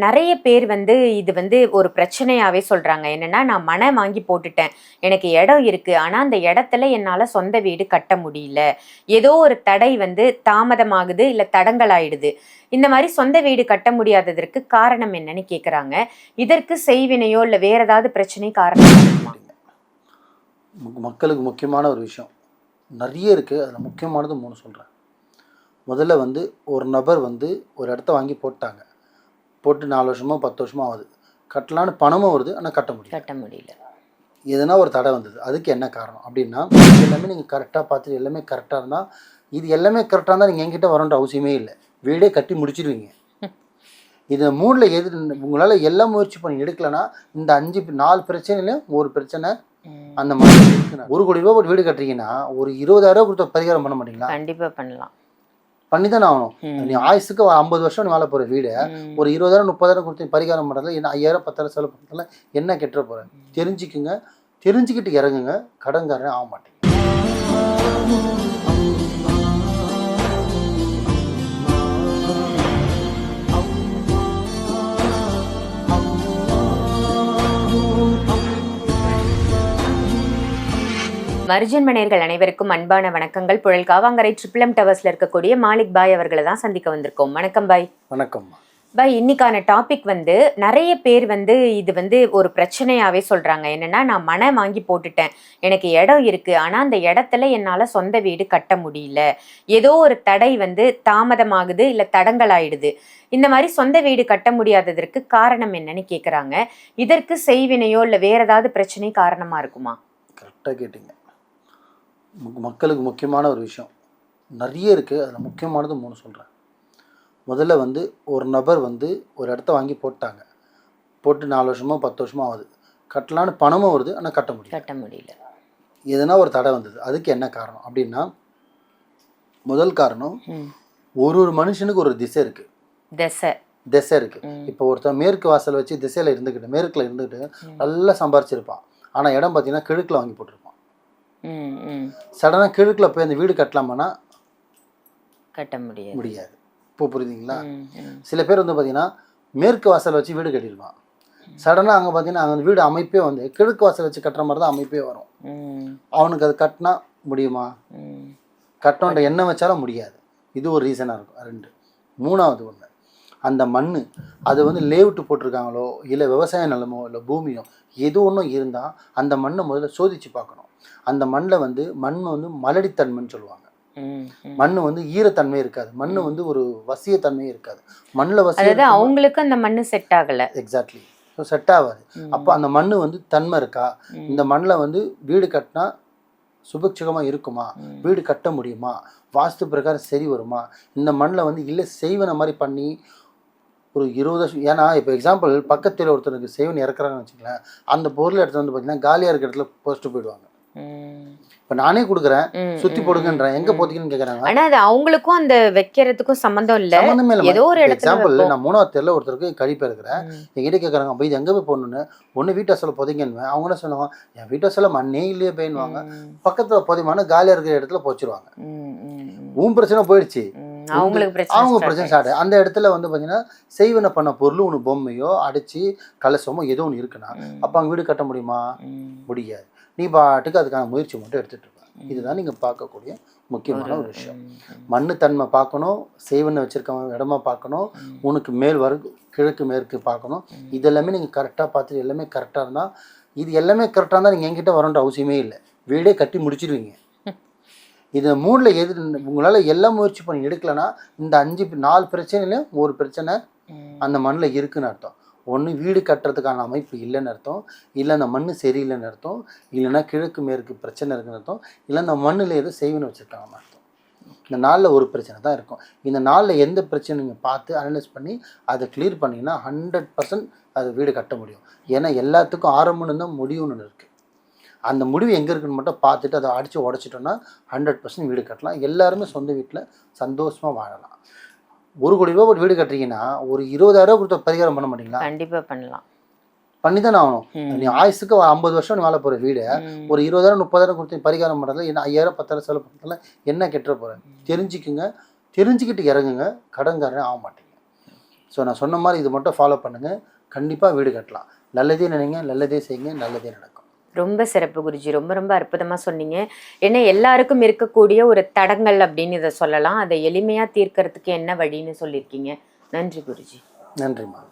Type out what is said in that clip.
நெறைய பேர் இது ஒரு பிரச்சனையாவே சொல்றாங்க. என்னன்னா, நான் மன வாங்கி போட்டுட்டேன். எனக்கு இடம் இருக்கு. ஆனா, அந்த இடத்துல என்னால சொந்த வீடு கட்ட முடியல. ஏதோ ஒரு தடை தாமதமாகுது, இல்ல தடங்கலாயிடுது. இந்த மாரி சொந்த வீடு கட்ட முடியாததற்கு காரணம் என்னன்னு கேட்கறாங்க. இதற்கு செய்வினையோ, இல்ல வேற ஏதாவது பிரச்சனை காரணமா இருக்குமா? மக்களுக்கு முக்கியமான ஒரு விஷயம். நெறைய இருக்கு. அதுல முக்கியமானது 3 சொல்றேன். முதல்ல ஒரு நபர் ஒரு இடத்த வாங்கி போட்டாங்க. போட்டு 4 வருஷமோ, 10 வருஷமோ ஆகுது. கட்டலான்னு பணமும் வருது. ஆனா கட்ட முடியல. கட்ட முடியல. எதுனா ஒரு தடை வந்தது. அதுக்கு என்ன காரணம்? அப்படின்னா, எல்லாமே நீங்க கரெக்ட்டா பார்த்து எல்லாமே கரெக்ட்டா இருந்தா, இது எல்லாமே கரெக்ட்டா இருந்தா நீங்க என்கிட்ட வரணுன்ற அவசியமே இல்ல. வீடே கட்டி முடிச்சிருவீங்க. இது 3ல எது உங்களால எல்லா முயற்சி பண்ணி எடுக்கலன்னா, இந்த 4 பிரச்சனையிலும் ஒரு பிரச்சனை அந்த மாதிரி இருக்குன்னா, ரூ. 1,00,00,000 போட்டு வீடு கட்டுறீங்கன்னா, ஒரு ரூ. 20,000 கொடுத்து பரிகாரம் பண்ண மாட்டீங்களா? கண்டிப்பா பண்ணலாம். பண்ணி தானே ஆகணும். நீ ஆயுசுக்கு 50 வருஷம் நீ வாழ போற வீடு, ஒரு 20,000 30,000 கொடுத்து பரிகாரம் பண்ணுறதுல என்ன 5,000 10,000 செலவு பண்ணுறதுல என்ன கெட்டுற போற? தெரிஞ்சுக்குங்க. தெரிஞ்சுக்கிட்டு இறங்குங்க. கடன்காரன் ஆக மாட்டீங்க. மருஜன்ம நேயர்கள் அனைவருக்கும் அன்பான வணக்கங்கள். புழல் காவாங்கரை ட்ரிபிள் எம் டவர்ஸ்ல இருக்கக்கூடிய மாலிக் பாய் அவர்களை தான் சந்திக்க வந்திருக்கோம். வணக்கம் பாய். வணக்கம் பாய். இன்னைக்கான டாபிக் நிறைய பேர் இது ஒரு பிரச்சனையாவே சொல்றாங்க. என்னன்னா, நான் மன வாங்கி போட்டுட்டேன். எனக்கு இடம் இருக்கு. ஆனா அந்த இடத்துல என்னால சொந்த வீடு கட்ட முடியல. ஏதோ ஒரு தடை தாமதமாகுது, இல்ல தடங்கலாயிடுது. இந்த மாதிரி சொந்த வீடு கட்ட முடியாததற்கு காரணம் என்னன்னு கேக்குறாங்க. இதற்கு செய்வினையோ, இல்ல வேற ஏதாவது பிரச்சனை காரணமா இருக்குமா? கரெக்டாக கேட்டீங்க. மக்களுக்கு முக்கியமான ஒரு விஷயம். நிறைய இருக்குது. அதில் முக்கியமானது 3 சொல்கிறேன். முதல்ல ஒரு நபர் ஒரு இடத்த வாங்கி போட்டாங்க. போட்டு 4 வருஷமோ 10 வருஷமோ ஆகுது. கட்டலான்னு பணமும் வருது. ஆனால் கட்ட முடியல. எதுனா ஒரு தடை வந்தது. அதுக்கு என்ன காரணம் அப்படின்னா, முதல் காரணம் ஒரு மனுஷனுக்கு ஒரு திசை இருக்குது. திசை இருக்குது. இப்போ ஒருத்தர் மேற்கு வாசல் வச்சு திசையில் இருந்துக்கிட்டு மேற்கில் இருந்துக்கிட்டு நல்லா சம்பாரிச்சிருப்பான். ஆனால் இடம் பார்த்தீங்கன்னா கிழக்கில் வாங்கி போட்டிருப்பான். சடனாக கிழக்கில் போய் அந்த வீடு கட்டலாமான்னா கட்ட முடியாது. இப்போ புரியுதுங்களா? சில பேர் பார்த்தீங்கன்னா மேற்கு வாசல் வச்சு வீடு கட்டியிருப்பான். சடனாக அங்கே பார்த்தீங்கன்னா அங்கே வீடு அமைப்பே கிழக்கு வாசல் வச்சு கட்டுற மாதிரி தான் அமைப்பே வரும். அவனுக்கு அது கட்டினா முடியுமா? கட்டணுன்ற எண்ணம் வச்சாலும் முடியாது. இது ஒரு ரீசனாக இருக்கும். 2 3வது ஒன்று, அந்த மண் அது லேவுட்டு போட்டிருக்காங்களோ இல்லை விவசாய நிலமோ இல்லை பூமியோ எது ஒன்றும் இருந்தால் அந்த மண்ணை முதல்ல சோதித்து பார்க்கணும். அந்த மண்ணில் மண் மலடித்தன்மைன்னு சொல்லுவாங்க. மண் ஈரத்தன்மை இருக்காது. மண் ஒரு வசியத்தன்மையே இருக்காது. மண்ணில் அவங்களுக்கு அந்த மண் செட் ஆகலை. எக்ஸாக்ட்லி. ஸோ செட் ஆகாது. அப்போ அந்த மண் தன்மை இருக்கா? இந்த மண்ணில் வீடு கட்டினா சுபிக்ஷகமாக இருக்குமா? வீடு கட்ட முடியுமா? வாஸ்து பிரகாரம் சரி வருமா? இந்த மண்ணில் இல்லை செய்வன மாதிரி பண்ணி ஒரு 20 வருஷம். ஏன்னா இப்போ எக்ஸாம்பிள் பக்கத்தில் ஒருத்தருக்கு செய்வன் இறக்குறாங்கன்னு வச்சுக்கலாம். அந்த பொருள் இடத்துல பார்த்தீங்கன்னா காலியாக இருக்கிற இடத்துல போஸ்ட்டு போயிடுவாங்க. இப்போ நானே கொடுக்குறேன், சுற்றி போடுங்கன்றேன், எங்கே போத்தீங்கன்னு கேட்குறாங்க. ஆனால் அது அவங்களுக்கும் அந்த வைக்கிறதுக்கும் சம்மந்தம் இல்லை. சம்மந்தமே இல்லை. ஏதோ ஒரு எக்ஸாம்பிள் நான் 3வது தெருவில் ஒருத்தருக்கு கழிப்பு இருக்கிறேன். என்கிட்ட கேட்குறாங்க, அப்போ இது எங்கே போய் போடணுன்னு. ஒன்று வீட்டு வாசலில் புதைங்கன்னு. அவங்க என்ன சொல்லுவாங்க, என் வீட்டு வாசலில் மண்ணே இல்லையே போயின்னுவாங்க. பக்கத்தில் புதைமான காலியாக இருக்கிற இடத்துல போச்சிருவாங்க. உன் பிரச்சனை போயிடுச்சு, அவங்க பிரச்சனை ஸ்டார்ட். அந்த இடத்துல பார்த்தீங்கன்னா செய்வனை பண்ண பொருள் ஒன்று பொம்மையோ அடிச்சு கலசமோ ஏதோ ஒன்று இருக்குன்னா அப்போ அங்கே வீடு கட்ட முடியுமா? முடியாது. நீ பாட்டுக்கு அதுக்கான முயற்சி மட்டும் எடுத்துகிட்டு இருக்க. இதுதான் நீங்கள் பார்க்கக்கூடிய முக்கியமான ஒரு விஷயம். மண்ணு தன்மை பார்க்கணும், செய்வனை வச்சுருக்க இடமா பார்க்கணும், உனக்கு மேல் கிழக்கு மேற்கு பார்க்கணும். இது எல்லாமே நீங்கள் கரெக்டாக பார்த்துட்டு எல்லாமே கரெக்டாக இருந்தால், இது எல்லாமே கரெக்டாக இருந்தால் நீங்கள் என்கிட்ட வரணுன்ற அவசியமே இல்லை. வீடே கட்டி முடிச்சிடுவீங்க. இது 3ல் எது உங்களால் எல்லா முயற்சி பண்ணி எடுக்கலன்னா, இந்த 4 பிரச்சனையிலையும் ஒரு பிரச்சனை அந்த மண்ணில் இருக்குன்னு அர்த்தம். ஒன்று வீடு கட்டுறதுக்கான அமைப்பு இல்லைன்னு அர்த்தம், இல்லை அந்த மண் சரியில்லைன்னு அர்த்தம், இல்லைன்னா கிழக்கு மேற்கு பிரச்சனை இருக்குன்னு அர்த்தம், இல்லை அந்த மண்ணில் ஏதோ செய்வனை வச்சுருக்காங்கன்னு அர்த்தம். இந்த 4ல் ஒரு பிரச்சனை தான் இருக்கும். இந்த 4ல் எந்த பிரச்சனை நீங்கள் பார்த்து அனலைஸ் பண்ணி அதை கிளியர் பண்ணிங்கன்னா 100% அது வீடு கட்ட முடியும். ஏன்னா எல்லாத்துக்கும் ஆரம்பம்னு தான் முடிவுன்னு இருக்குது. அந்த முடிவு எங்கே இருக்குன்னு மட்டும் பார்த்துட்டு அதை அடித்து உடச்சிட்டோன்னா 100% வீடு கட்டலாம். எல்லாருமே சொந்த வீட்டில் சந்தோஷமாக வாழலாம். ரூ. 1,00,00,000 போட்டு வீடு கட்டுறீங்கன்னா ஒரு 20,000 கொடுத்த பரிகாரம் பண்ண மாட்டீங்களா? கண்டிப்பாக பண்ணலாம். பண்ணி தானே ஆகணும். நீ ஆயுசுக்கு 50 வருஷம் நீ வாழ போகிற வீடு, ஒரு 20,000 30,000 கொடுத்து பரிகாரம் பண்ணுறதுல என்ன 5,000 10,000 செலவு பண்ணுறதுல என்ன கெட்டுற போகிறேன்? தெரிஞ்சுக்குங்க. தெரிஞ்சுக்கிட்டு இறங்குங்க. கடன்காரன் ஆக மாட்டீங்க. ஸோ நான் சொன்ன மாதிரி இது மட்டும் ஃபாலோ பண்ணுங்கள், கண்டிப்பாக வீடு கட்டலாம். நல்லதே நினைங்க, நல்லதே செய்யுங்க, நல்லதே நடக்கும். ரொம்ப சிறப்பு குருஜி, ரொம்ப ரொம்ப அற்புதமாக சொன்னீங்க. ஏன்னா எல்லாருக்கும் இருக்கக்கூடிய ஒரு தடங்கள் அப்படின்னு இதை சொல்லலாம். அதை எளிமையாக தீர்க்கறதுக்கு என்ன வழின்னு சொல்லியிருக்கீங்க. நன்றி குருஜி. நன்றிம்மா.